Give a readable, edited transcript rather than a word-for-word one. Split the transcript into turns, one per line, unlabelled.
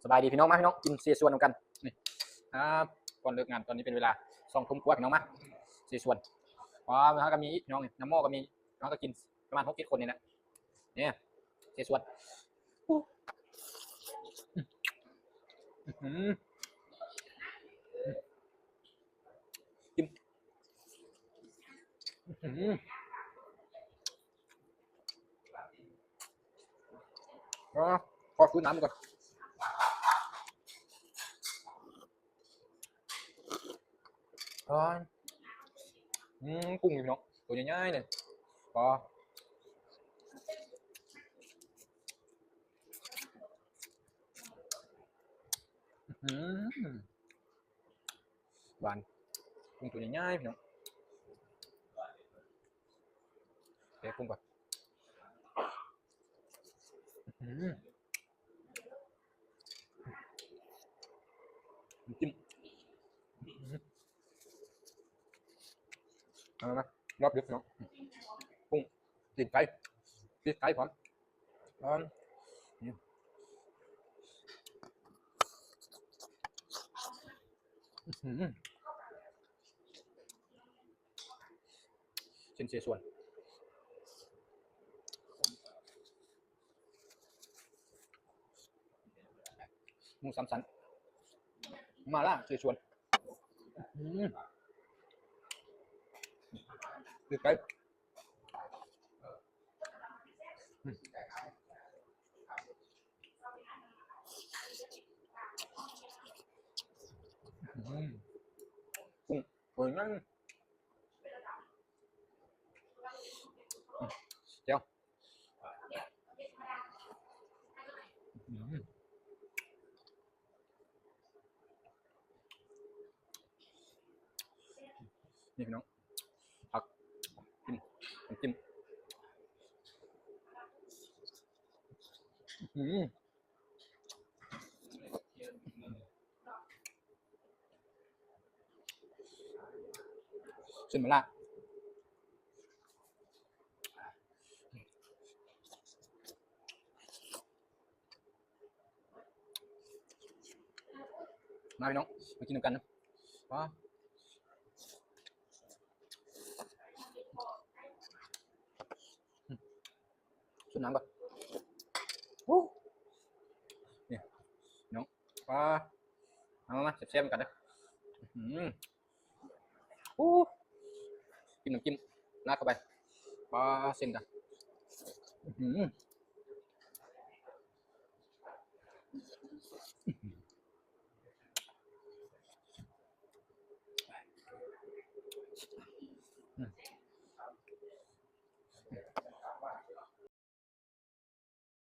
สบายดีพี่น้องมาพี่น้องกินเสียส่วนกันนี่ครับก่อนเลิกงานตอนนี้เป็นเวลา2 ทุ่มกว่าพี่น้องมาเสียส่วนอ๋อแล้วก็มีพี่น้องน้ำหม้อก็มีน้องก็กินประมาณ6-7 คนนี่แหละเนี่ยเสียส่วนกินขอฟื้นน้ำก่อนกุ้งพี่น้องตัวใหญ่ๆเนี่ยพอหวานกุ้งตัวใหญ่ๆพี่น้องเดี๋ยวกุ้งก่อนจิ้มเอาละรอบดึกเนาะกุ้งติดไก่พร้อมเส้นเสียส่วนหมูสามสันมาล่าเสียส่วนติดไก่กุ้งตัวนั้นเจ้านี่พี่น้องผักจิ้มเส้นมาล่ามาพี่น้องมากินกันนะว้าชุดน้ำก่อนเนี่ยน้องว้ามาเสียบๆกันนะกินน้ำจิ้มราดเข้าไปว้าเส้นกัน